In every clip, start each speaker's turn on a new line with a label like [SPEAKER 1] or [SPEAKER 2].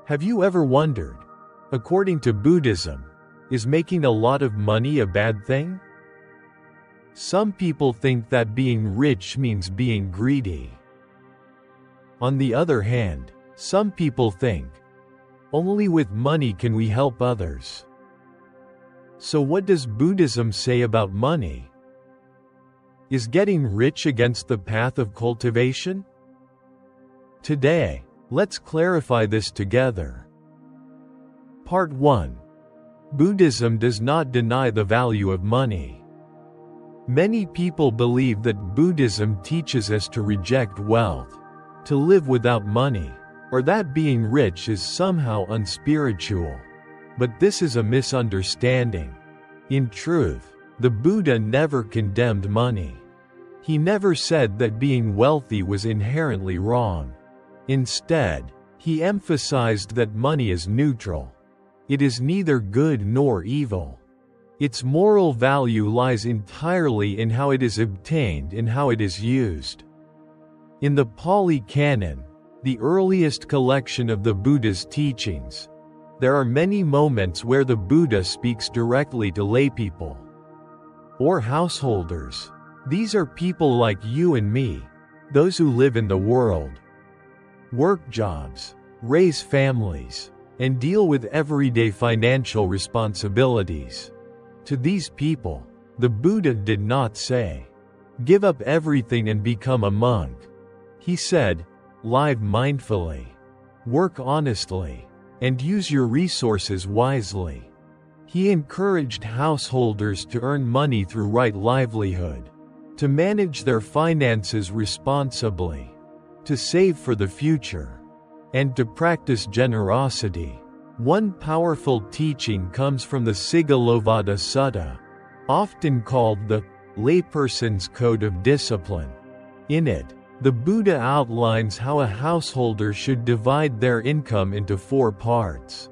[SPEAKER 1] Have you ever wondered, according to Buddhism, is making a lot of money a bad thing? Some people think that being rich means being greedy. On the other hand, some people think, only with money can we help others. So what does Buddhism say about money? Is getting rich against the path of cultivation? Today, let's clarify this together. Part 1. Buddhism does not deny the value of money. Many people believe that Buddhism teaches us to reject wealth, to live without money, or that being rich is somehow unspiritual. But this is a misunderstanding. In truth, the Buddha never condemned money. He never said that being wealthy was inherently wrong. Instead, he emphasized that money is neutral. It is neither good nor evil. Its moral value lies entirely in how it is obtained and how it is used. In the Pali Canon, the earliest collection of the Buddha's teachings, there are many moments where the Buddha speaks directly to laypeople or householders. These are people like you and me, those who live in the world, work jobs, raise families, and deal with everyday financial responsibilities. To these people, the Buddha did not say, "Give up everything and become a monk." He said, "Live mindfully, work honestly, and use your resources wisely." He encouraged householders to earn money through right livelihood, to manage their finances responsibly, to save for the future, and to practice generosity. One powerful teaching comes from the Sigalovada Sutta, often called the layperson's code of discipline. In it, the Buddha outlines how a householder should divide their income into 4 parts.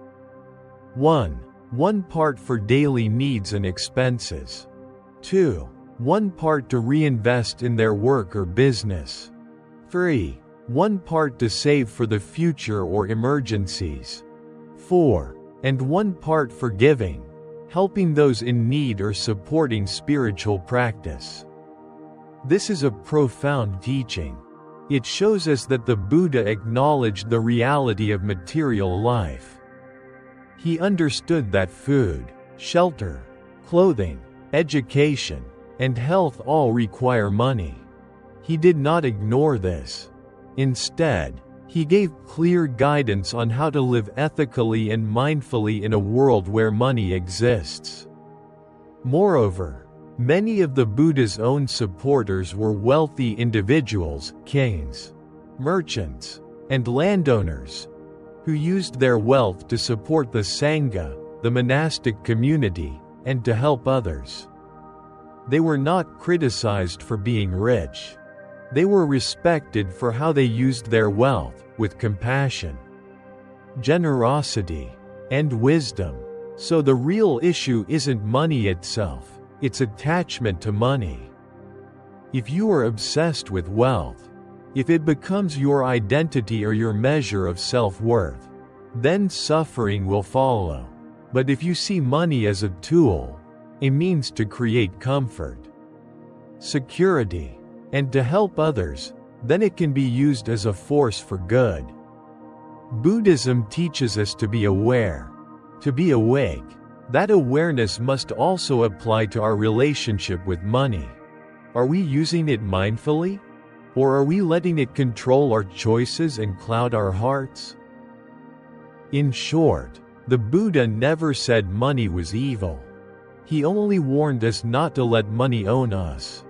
[SPEAKER 1] 1. One part for daily needs and expenses. 2. One part to reinvest in their work or business. 3. One part to save for the future or emergencies. 4. And one part for giving, helping those in need or supporting spiritual practice. This is a profound teaching. It shows us that the Buddha acknowledged the reality of material life. He understood that food, shelter, clothing, education, and health all require money. He did not ignore this. Instead, he gave clear guidance on how to live ethically and mindfully in a world where money exists. Moreover, many of the Buddha's own supporters were wealthy individuals, kings, merchants, and landowners, who used their wealth to support the Sangha, the monastic community, and to help others. They were not criticized for being rich. They were respected for how they used their wealth, with compassion, generosity, and wisdom. So the real issue isn't money itself, it's attachment to money. If you are obsessed with wealth, if it becomes your identity or your measure of self-worth, then suffering will follow. But if you see money as a tool, a means to create comfort, security, and to help others, then it can be used as a force for good. Buddhism teaches us to be aware, to be awake. That awareness must also apply to our relationship with money. Are we using it mindfully? Or are we letting it control our choices and cloud our hearts? In short, the Buddha never said money was evil. He only warned us not to let money own us.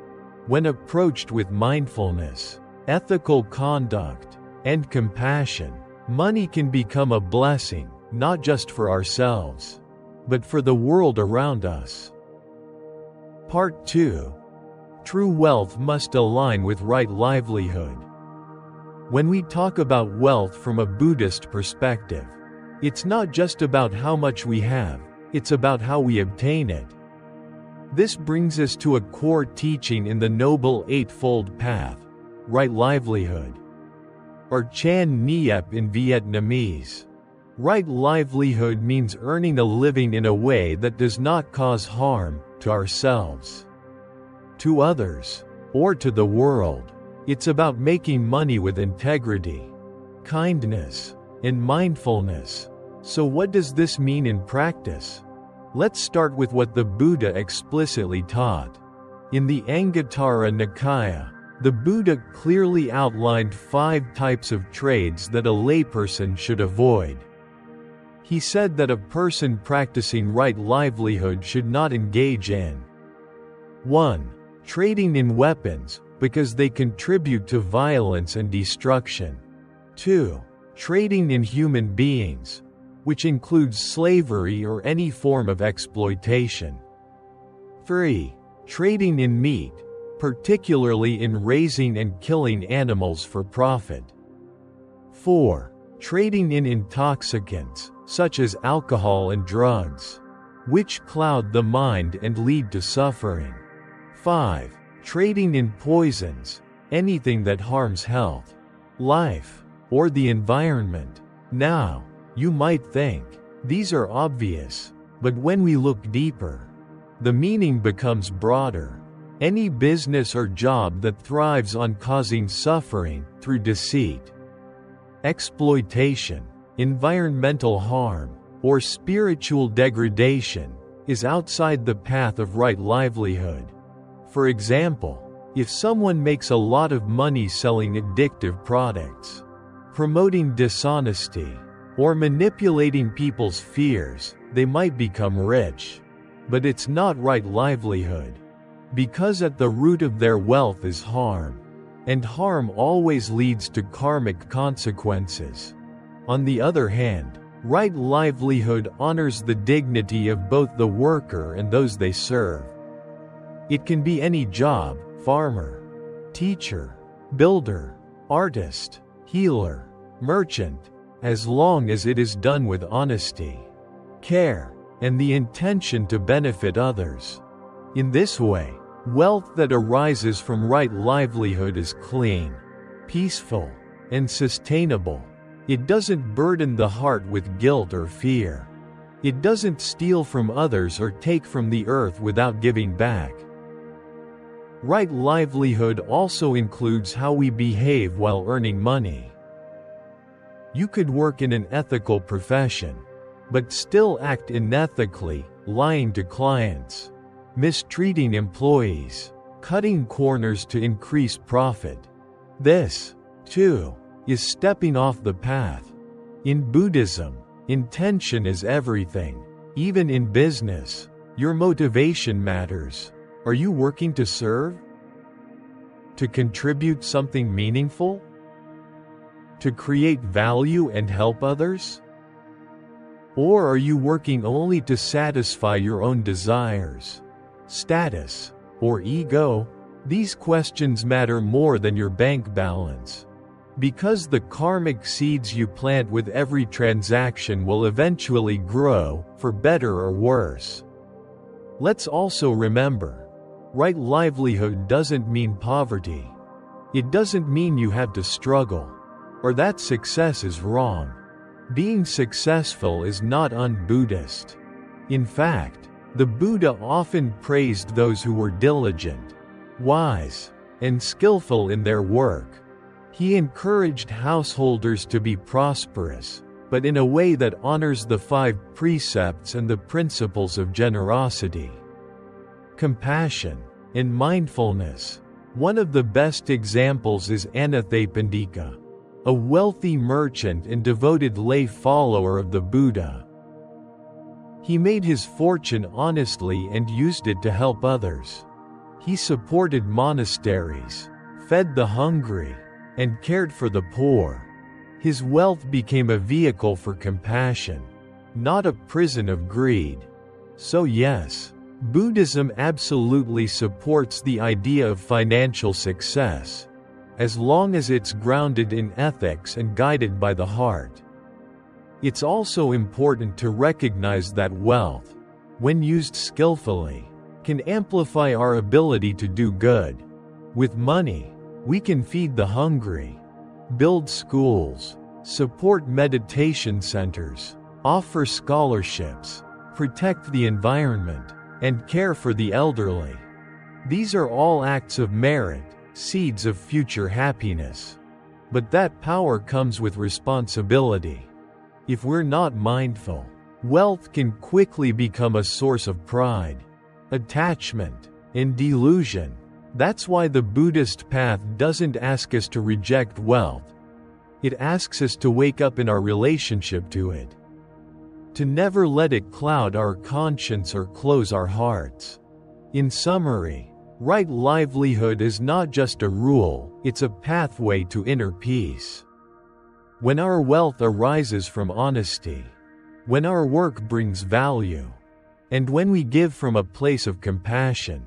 [SPEAKER 1] When approached with mindfulness, ethical conduct, and compassion, money can become a blessing, not just for ourselves, but for the world around us. Part 2. True wealth must align with right livelihood. When we talk about wealth from a Buddhist perspective, it's not just about how much we have, it's about how we obtain it. This brings us to a core teaching in the Noble Eightfold Path, right livelihood, or Chan Niep in Vietnamese. Right livelihood means earning a living in a way that does not cause harm to ourselves, to others, or to the world. It's about making money with integrity, kindness, and mindfulness. So what does this mean in practice? Let's start with what the Buddha explicitly taught. In the Anguttara Nikaya, the Buddha clearly outlined 5 types of trades that a layperson should avoid. He said that a person practicing right livelihood should not engage in 1. Trading in weapons, because they contribute to violence and destruction. 2. Trading in human beings, which includes slavery or any form of exploitation. 3. Trading in meat, particularly in raising and killing animals for profit. 4. Trading in intoxicants, such as alcohol and drugs, which cloud the mind and lead to suffering. 5. Trading in poisons, anything that harms health, life, or the environment. Now, you might think, these are obvious, but when we look deeper, the meaning becomes broader. Any business or job that thrives on causing suffering through deceit, exploitation, environmental harm, or spiritual degradation is outside the path of right livelihood. For example, if someone makes a lot of money selling addictive products, promoting dishonesty, or manipulating people's fears, they might become rich. But it's not right livelihood, because at the root of their wealth is harm, and harm always leads to karmic consequences. On the other hand, right livelihood honors the dignity of both the worker and those they serve. It can be any job: farmer, teacher, builder, artist, healer, merchant, as long as it is done with honesty, care, and the intention to benefit others. In this way, wealth that arises from right livelihood is clean, peaceful, and sustainable. It doesn't burden the heart with guilt or fear. It doesn't steal from others or take from the earth without giving back. Right livelihood also includes how we behave while earning money. You could work in an ethical profession, but still act unethically, lying to clients, mistreating employees, cutting corners to increase profit. This, too, is stepping off the path. In Buddhism, intention is everything. Even in business, your motivation matters. Are you working to serve? To contribute something meaningful? To create value and help others? Or are you working only to satisfy your own desires, status, or ego? These questions matter more than your bank balance, because the karmic seeds you plant with every transaction will eventually grow, for better or worse. Let's also remember, right livelihood doesn't mean poverty. It doesn't mean you have to struggle, or that success is wrong. Being successful is not un-Buddhist. In fact, the Buddha often praised those who were diligent, wise, and skillful in their work. He encouraged householders to be prosperous, but in a way that honors the 5 precepts and the principles of generosity, compassion, and mindfulness. One of the best examples is Anathapindika, a wealthy merchant and devoted lay follower of the Buddha. He made his fortune honestly and used it to help others. He supported monasteries, fed the hungry, and cared for the poor. His wealth became a vehicle for compassion, not a prison of greed. So yes, Buddhism absolutely supports the idea of financial success, as long as it's grounded in ethics and guided by the heart. It's also important to recognize that wealth, when used skillfully, can amplify our ability to do good. With money, we can feed the hungry, build schools, support meditation centers, offer scholarships, protect the environment, and care for the elderly. These are all acts of merit, seeds of future happiness. But that power comes with responsibility. If we're not mindful, wealth can quickly become a source of pride, attachment, and delusion. That's why the Buddhist path doesn't ask us to reject wealth. It asks us to wake up in our relationship to it. To never let it cloud our conscience or close our hearts. In summary, right livelihood is not just a rule, it's a pathway to inner peace. When our wealth arises from honesty, when our work brings value, and when we give from a place of compassion,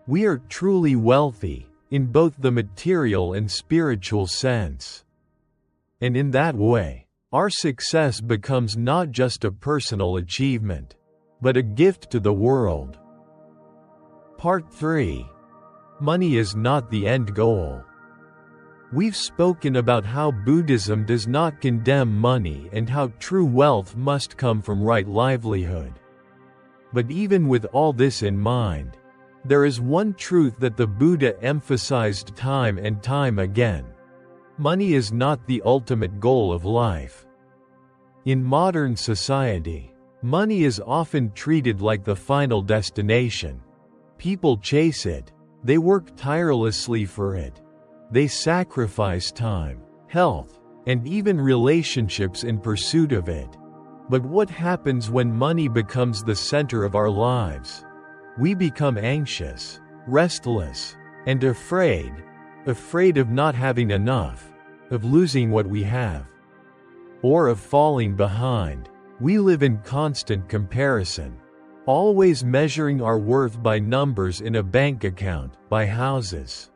[SPEAKER 1] we are truly wealthy, in both the material and spiritual sense. And in that way, our success becomes not just a personal achievement, but a gift to the world. Part 3. Money is not the end goal. We've spoken about how Buddhism does not condemn money and how true wealth must come from right livelihood. But even with all this in mind, there is one truth that the Buddha emphasized time and time again. Money is not the ultimate goal of life. In modern society, money is often treated like the final destination. People chase it, they work tirelessly for it. They sacrifice time, health, and even relationships in pursuit of it. But what happens when money becomes the center of our lives? We become anxious, restless, and afraid of not having enough, of losing what we have, or of falling behind. We live in constant comparison, always measuring our worth by numbers in a bank account, by houses,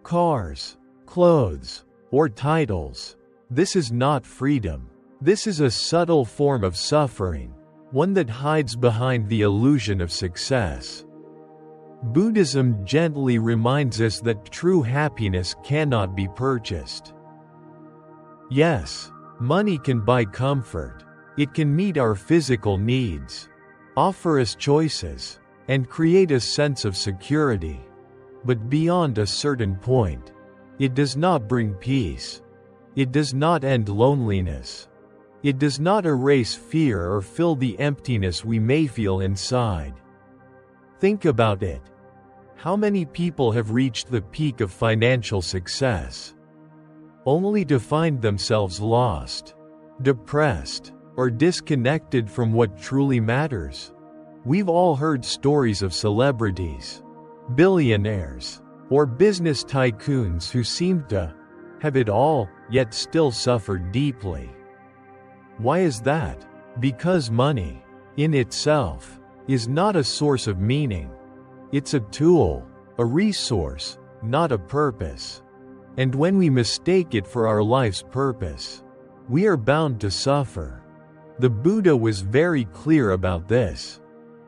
[SPEAKER 1] cars, clothes, or titles. This is not freedom. This is a subtle form of suffering, one that hides behind the illusion of success. Buddhism gently reminds us that true happiness cannot be purchased. Yes, money can buy comfort. It can meet our physical needs, offer us choices, and create a sense of security. But beyond a certain point, it does not bring peace. It does not end loneliness. It does not erase fear or fill the emptiness we may feel inside. Think about it. How many people have reached the peak of financial success, only to find themselves lost, depressed, or disconnected from what truly matters? We've all heard stories of celebrities, billionaires, or business tycoons who seemed to have it all, yet still suffered deeply. Why is that? Because money, in itself, is not a source of meaning. It's a tool, a resource, not a purpose. And when we mistake it for our life's purpose, we are bound to suffer. The Buddha was very clear about this.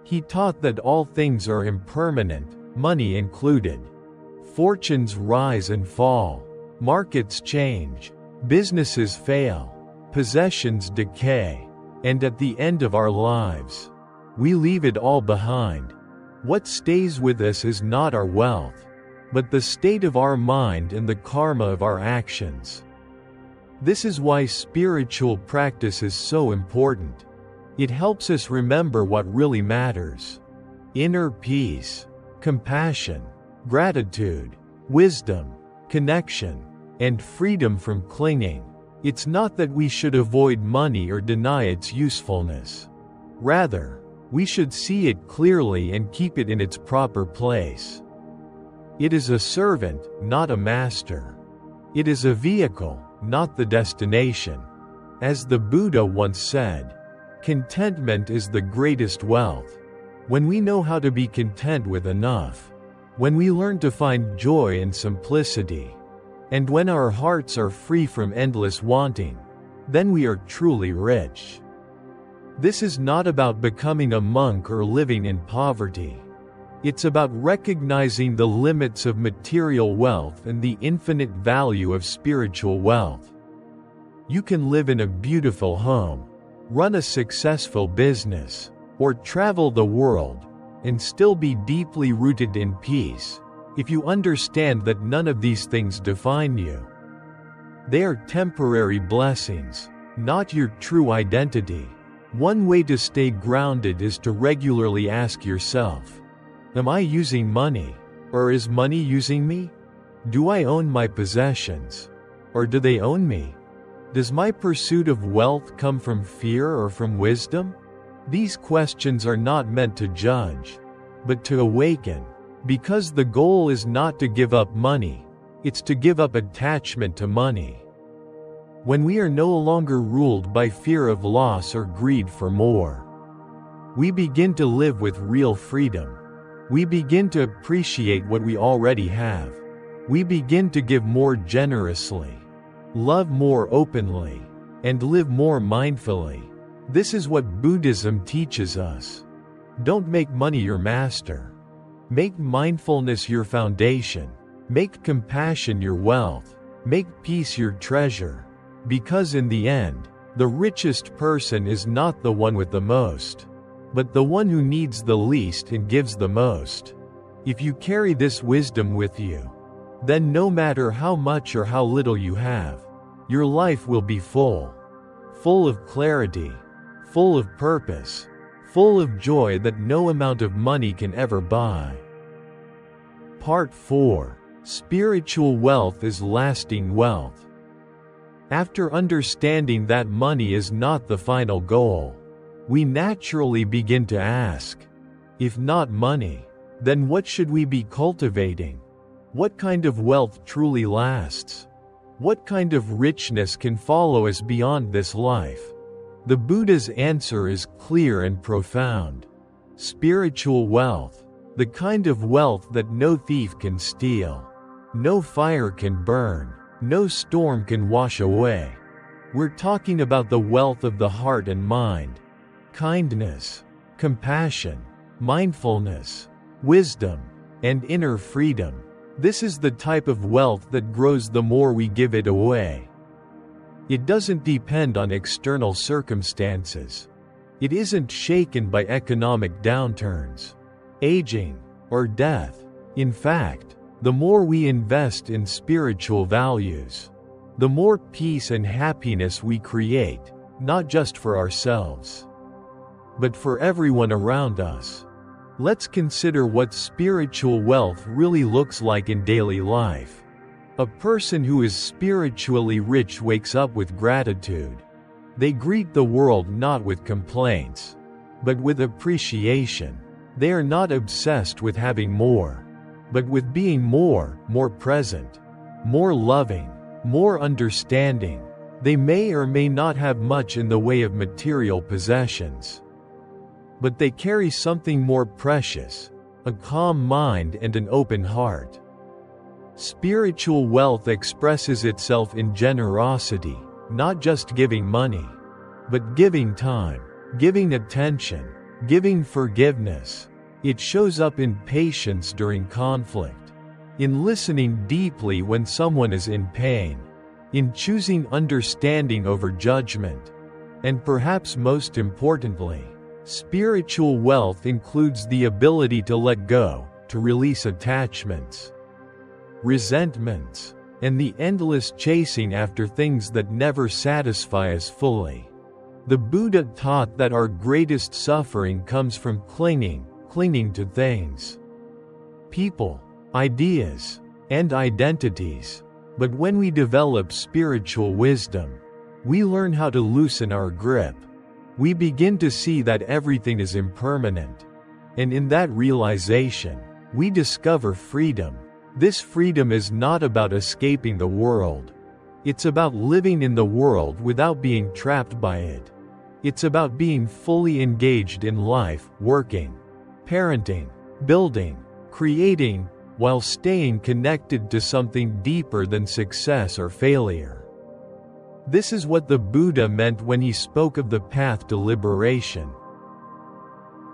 [SPEAKER 1] He taught that all things are impermanent, money included. Fortunes rise and fall, markets change, businesses fail, possessions decay, and at the end of our lives, we leave it all behind. What stays with us is not our wealth, but the state of our mind and the karma of our actions. This is why spiritual practice is so important. It helps us remember what really matters: inner peace, compassion, gratitude, wisdom, connection, and freedom from clinging. It's not that we should avoid money or deny its usefulness. Rather, we should see it clearly and keep it in its proper place. It is a servant, not a master. It is a vehicle, not the destination. As the Buddha once said, contentment is the greatest wealth. When we know how to be content with enough, when we learn to find joy in simplicity, and when our hearts are free from endless wanting, then we are truly rich. This is not about becoming a monk or living in poverty. It's about recognizing the limits of material wealth and the infinite value of spiritual wealth. You can live in a beautiful home, run a successful business, or travel the world, and still be deeply rooted in peace, if you understand that none of these things define you. They are temporary blessings, not your true identity. One way to stay grounded is to regularly ask yourself, am I using money, or is money using me? Do I own my possessions, or do they own me? Does my pursuit of wealth come from fear or from wisdom? These questions are not meant to judge, but to awaken, because the goal is not to give up money, it's to give up attachment to money. When we are no longer ruled by fear of loss or greed for more, we begin to live with real freedom. We begin to appreciate what we already have. We begin to give more generously, love more openly, and live more mindfully. This is what Buddhism teaches us. Don't make money your master. Make mindfulness your foundation. Make compassion your wealth. Make peace your treasure. Because in the end, the richest person is not the one with the most, but the one who needs the least and gives the most. If you carry this wisdom with you, then no matter how much or how little you have, your life will be full of clarity, full of purpose, full of joy that no amount of money can ever buy. Part 4. Spiritual wealth is lasting wealth. After understanding that money is not the final goal, we naturally begin to ask, if not money, then what should we be cultivating? What kind of wealth truly lasts? What kind of richness can follow us beyond this life? The Buddha's answer is clear and profound. Spiritual wealth, the kind of wealth that no thief can steal, no fire can burn, no storm can wash away. We're talking about the wealth of the heart and mind, kindness, compassion, mindfulness, wisdom, and inner freedom. This is the type of wealth that grows the more we give it away. It doesn't depend on external circumstances. It isn't shaken by economic downturns, aging, or death. In fact, the more we invest in spiritual values, the more peace and happiness we create, not just for ourselves, but for everyone around us. Let's consider what spiritual wealth really looks like in daily life. A person who is spiritually rich wakes up with gratitude. They greet the world not with complaints, but with appreciation. They are not obsessed with having more, but with being more present, more loving, more understanding. They may or may not have much in the way of material possessions, but they carry something more precious, a calm mind and an open heart. Spiritual wealth expresses itself in generosity, not just giving money, but giving time, giving attention, giving forgiveness. It shows up in patience during conflict, in listening deeply when someone is in pain, in choosing understanding over judgment, and perhaps most importantly, spiritual wealth includes the ability to let go, to release attachments, resentments, and the endless chasing after things that never satisfy us fully. The Buddha taught that our greatest suffering comes from clinging to things, people, ideas, and identities. But when we develop spiritual wisdom, we learn how to loosen our grip. We begin to see that everything is impermanent. And in that realization, we discover freedom. This freedom is not about escaping the world. It's about living in the world without being trapped by it. It's about being fully engaged in life, working, parenting, building, creating, while staying connected to something deeper than success or failure. This is what the Buddha meant when he spoke of the path to liberation.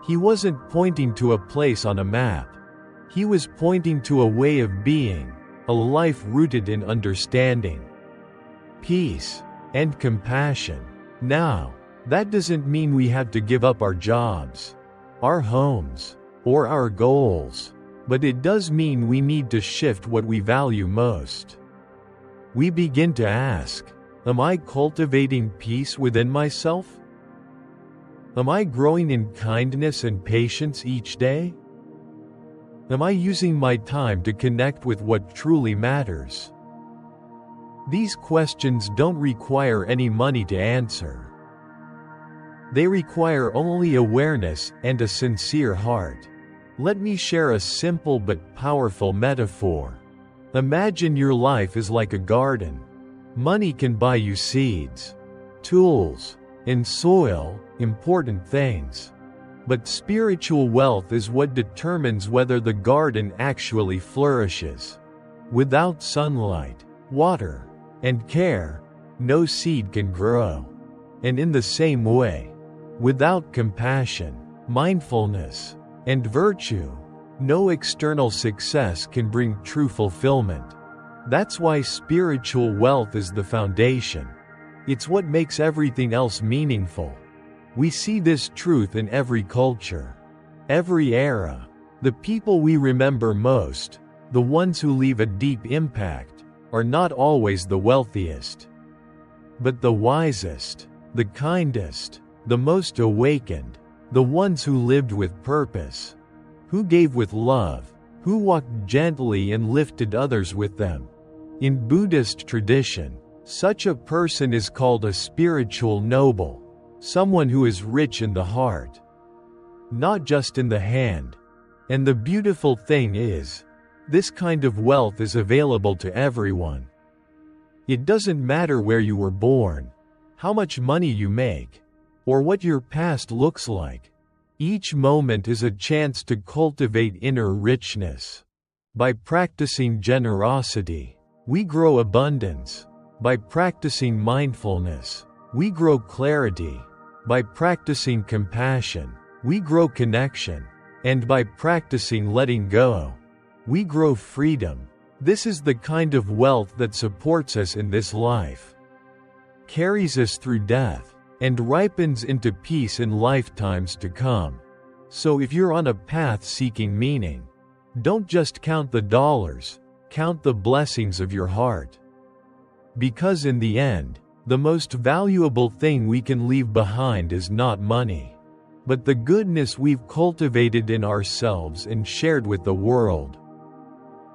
[SPEAKER 1] He wasn't pointing to a place on a map. He was pointing to a way of being, a life rooted in understanding, peace, and compassion. Now, that doesn't mean we have to give up our jobs, our homes, or our goals, but it does mean we need to shift what we value most. We begin to ask, am I cultivating peace within myself? Am I growing in kindness and patience each day? Am I using my time to connect with what truly matters? These questions don't require any money to answer. They require only awareness and a sincere heart. Let me share a simple but powerful metaphor. Imagine your life is like a garden. Money can buy you seeds, tools, and soil, important things. But spiritual wealth is what determines whether the garden actually flourishes. Without sunlight, water, and care, no seed can grow. And in the same way, without compassion, mindfulness, and virtue, no external success can bring true fulfillment. That's why spiritual wealth is the foundation. It's what makes everything else meaningful. We see this truth in every culture, every era. The people we remember most, the ones who leave a deep impact, are not always the wealthiest, but the wisest, the kindest, the most awakened, the ones who lived with purpose, who gave with love, who walked gently and lifted others with them. In Buddhist tradition, such a person is called a spiritual noble, someone who is rich in the heart, not just in the hand. And the beautiful thing is, this kind of wealth is available to everyone. It doesn't matter where you were born, how much money you make, or what your past looks like. Each moment is a chance to cultivate inner richness. By practicing generosity, we grow abundance. By practicing mindfulness, we grow clarity. By practicing compassion, we grow connection. And by practicing letting go, we grow freedom. This is the kind of wealth that supports us in this life, carries us through death, and ripens into peace in lifetimes to come. So if you're on a path seeking meaning, don't just count the dollars, count the blessings of your heart. Because in the end, the most valuable thing we can leave behind is not money, but the goodness we've cultivated in ourselves and shared with the world.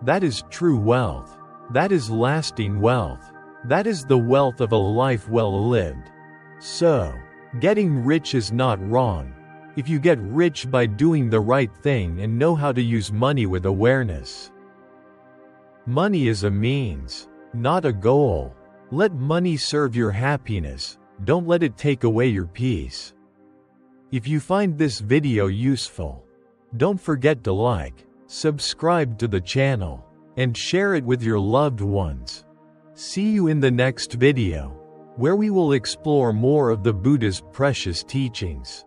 [SPEAKER 1] That is true wealth. That is lasting wealth. That is the wealth of a life well lived. So, getting rich is not wrong, if you get rich by doing the right thing and know how to use money with awareness. Money is a means, not a goal. Let money serve your happiness, don't let it take away your peace. If you find this video useful, don't forget to like, subscribe to the channel, and share it with your loved ones. See you in the next video, where we will explore more of the Buddha's precious teachings.